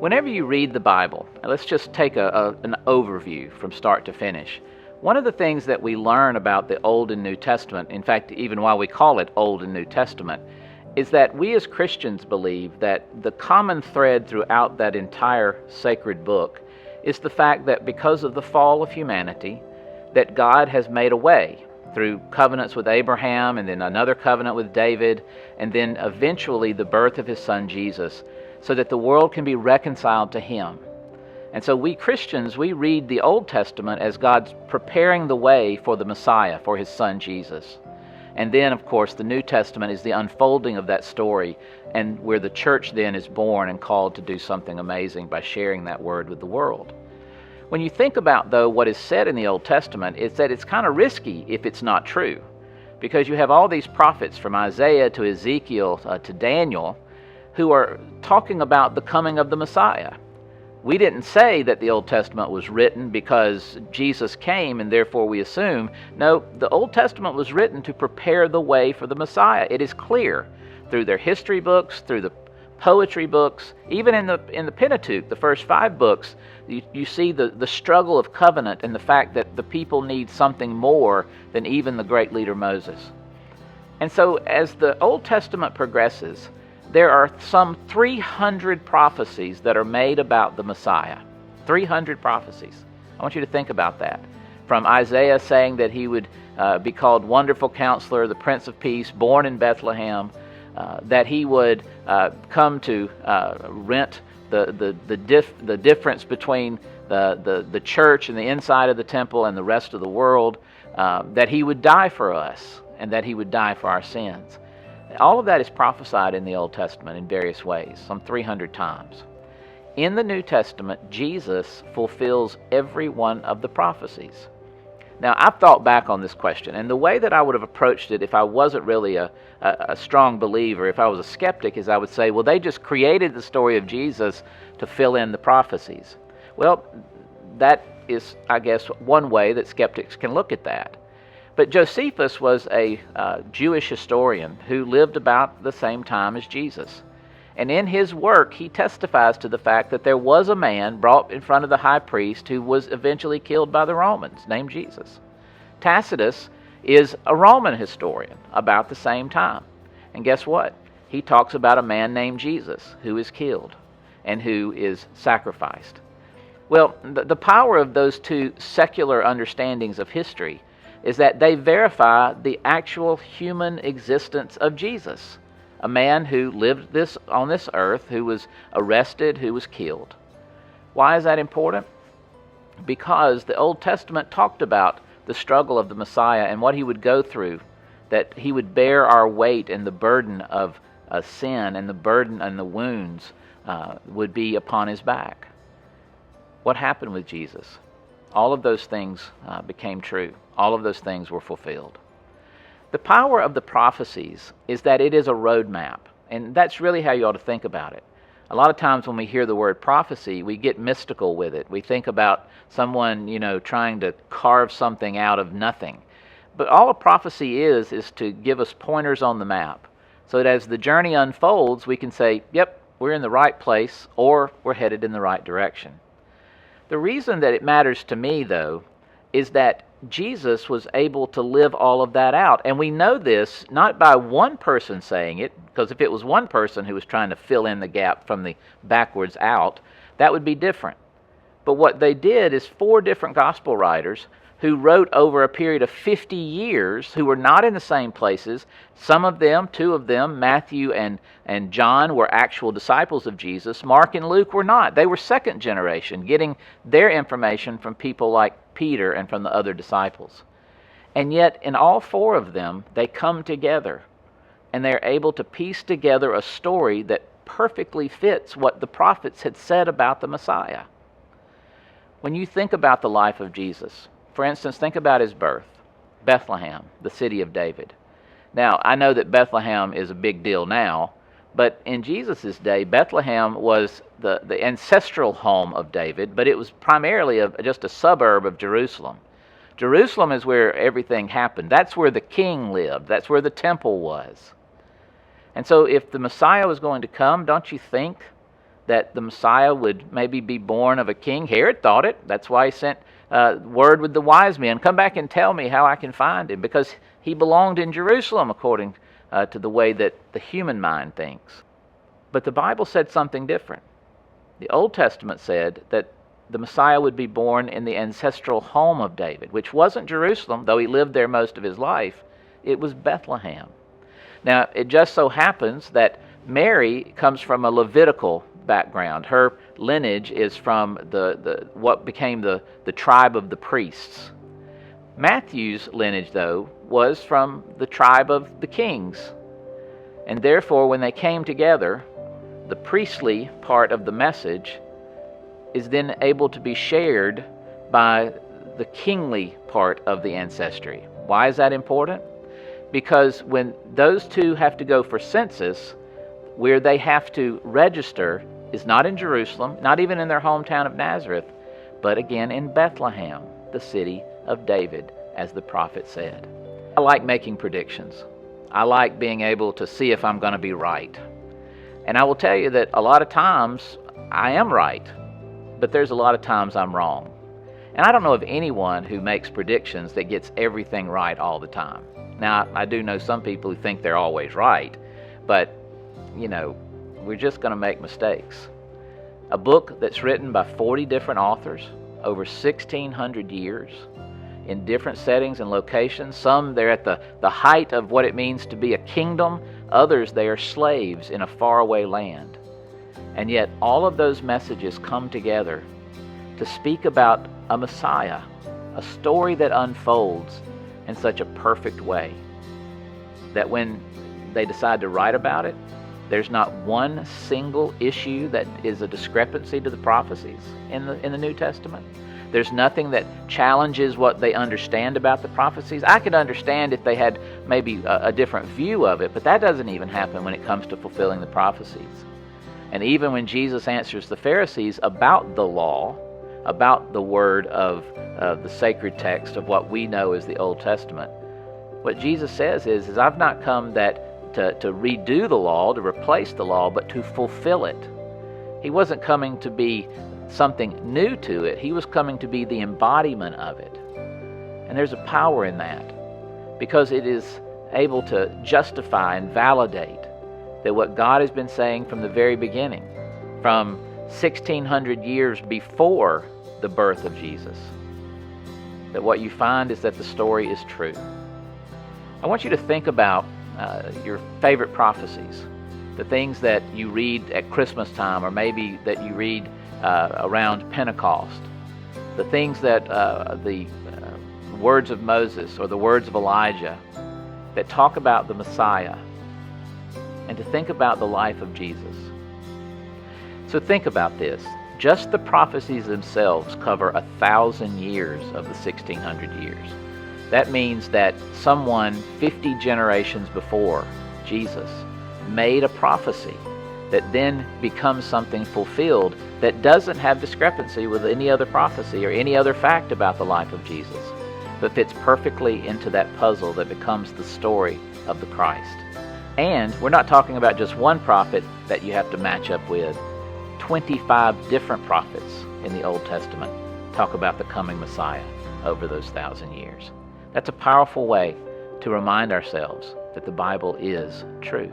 Whenever you read the Bible, and let's just take an overview from start to finish. One of the things that we learn about the Old and New Testament, in fact, even why we call it Old and New Testament, is that we as Christians believe that the common thread throughout that entire sacred book is the fact that because of the fall of humanity, that God has made a way through covenants with Abraham and then another covenant with David, and then eventually the birth of his son Jesus, so that the world can be reconciled to him. And so we Christians, we read the Old Testament as God's preparing the way for the Messiah, for his son Jesus. And then, of course, the New Testament is the unfolding of that story, and where the church then is born and called to do something amazing by sharing that word with the world. When you think about, though, what is said in the Old Testament, it's that it's kind of risky if it's not true. Because you have all these prophets from Isaiah to Ezekiel to Daniel who are talking about the coming of the Messiah. We didn't say that the Old Testament was written because Jesus came and therefore we assume. No, the Old Testament was written to prepare the way for the Messiah. It is clear through their history books, through the poetry books, even in the Pentateuch, the first 5 books, you see the struggle of covenant and the fact that the people need something more than even the great leader Moses. And so as the Old Testament progresses, there are some 300 prophecies that are made about the Messiah. 300 prophecies. I want you to think about that. From Isaiah saying that he would be called Wonderful Counselor, the Prince of Peace, born in Bethlehem, that he would come to rent the difference between the church and the inside of the temple and the rest of the world, that he would die for us and that he would die for our sins. All of that is prophesied in the Old Testament in various ways, some 300 times. In the New Testament, Jesus fulfills every one of the prophecies. Now, I've thought back on this question, and the way that I would have approached it if I wasn't really a strong believer, if I was a skeptic, is I would say, well, they just created the story of Jesus to fill in the prophecies. Well, that is, I guess, one way that skeptics can look at that. But Josephus was a Jewish historian who lived about the same time as Jesus. And in his work, he testifies to the fact that there was a man brought in front of the high priest who was eventually killed by the Romans, named Jesus. Tacitus is a Roman historian about the same time. And guess what? He talks about a man named Jesus who is killed and who is sacrificed. Well, the power of those two secular understandings of history is that they verify the actual human existence of Jesus, a man who lived on this earth, who was arrested, who was killed. Why is that important? Because the Old Testament talked about the struggle of the Messiah and what he would go through, that he would bear our weight and the burden of sin, and the burden and the wounds would be upon his back. What happened with Jesus? All of those things became true. All of those things were fulfilled. The power of the prophecies is that it is a roadmap, and that's really how you ought to think about it. A lot of times when we hear the word prophecy, we get mystical with it. We think about someone, trying to carve something out of nothing. But all a prophecy is to give us pointers on the map, so that as the journey unfolds, we can say, yep, we're in the right place, or we're headed in the right direction. The reason that it matters to me, though, is that Jesus was able to live all of that out. And we know this not by one person saying it, because if it was one person who was trying to fill in the gap from the backwards out, that would be different. But what they did is 4 different gospel writers who wrote over a period of 50 years, who were not in the same places. Some of them, 2 of them, Matthew and John, were actual disciples of Jesus. Mark and Luke were not. They were second generation, getting their information from people like Peter and from the other disciples. And yet, in all 4 of them, they come together, and they're able to piece together a story that perfectly fits what the prophets had said about the Messiah. When you think about the life of Jesus, for instance, think about his birth. Bethlehem, the city of David. Now, I know that Bethlehem is a big deal now, but in Jesus' day, Bethlehem was the ancestral home of David, but it was primarily just a suburb of Jerusalem. Jerusalem is where everything happened. That's where the king lived. That's where the temple was. And so if the Messiah was going to come, don't you think that the Messiah would maybe be born of a king. Herod thought it. That's why he sent word with the wise men, come back and tell me how I can find him, because he belonged in Jerusalem according to the way that the human mind thinks. But the Bible said something different. The Old Testament said that the Messiah would be born in the ancestral home of David, which wasn't Jerusalem, though he lived there most of his life. It was Bethlehem. Now, it just so happens that Mary comes from a Levitical background. Her lineage is from what became the tribe of the priests. Matthew's lineage, though, was from the tribe of the kings. And therefore, when they came together, the priestly part of the message is then able to be shared by the kingly part of the ancestry. Why is that important? Because when those two have to go for census, where they have to register is not in Jerusalem, not even in their hometown of Nazareth, but again in Bethlehem, the city of David, as the prophet said. I like making predictions. I like being able to see if I'm going to be right. And I will tell you that a lot of times I am right, but there's a lot of times I'm wrong. And I don't know of anyone who makes predictions that gets everything right all the time. Now, I do know some people who think they're always right, but, we're just going to make mistakes. A book that's written by 40 different authors over 1,600 years in different settings and locations. Some, they're at the height of what it means to be a kingdom. Others, they are slaves in a faraway land. And yet, all of those messages come together to speak about a Messiah, a story that unfolds in such a perfect way that when they decide to write about it, there's not one single issue that is a discrepancy to the prophecies in the New Testament. There's nothing that challenges what they understand about the prophecies. I could understand if they had maybe a different view of it, but that doesn't even happen when it comes to fulfilling the prophecies. And even when Jesus answers the Pharisees about the law, about the word of the sacred text of what we know as the Old Testament, what Jesus says is I've not come to redo the law, to replace the law, but to fulfill it. He wasn't coming to be something new to it. He was coming to be the embodiment of it. And there's a power in that, because it is able to justify and validate that what God has been saying from the very beginning, from 1,600 years before the birth of Jesus, that what you find is that the story is true. I want you to think about your favorite prophecies, the things that you read at Christmas time, or maybe that you read around Pentecost, the things that the words of Moses or the words of Elijah that talk about the Messiah, and to think about the life of Jesus. So think about this. Just the prophecies themselves cover 1,000 years of the 1,600 years. That means that someone 50 generations before Jesus made a prophecy that then becomes something fulfilled that doesn't have discrepancy with any other prophecy or any other fact about the life of Jesus, but fits perfectly into that puzzle that becomes the story of the Christ. And we're not talking about just one prophet that you have to match up with. 25 different prophets in the Old Testament talk about the coming Messiah over those 1,000 years. That's a powerful way to remind ourselves that the Bible is true.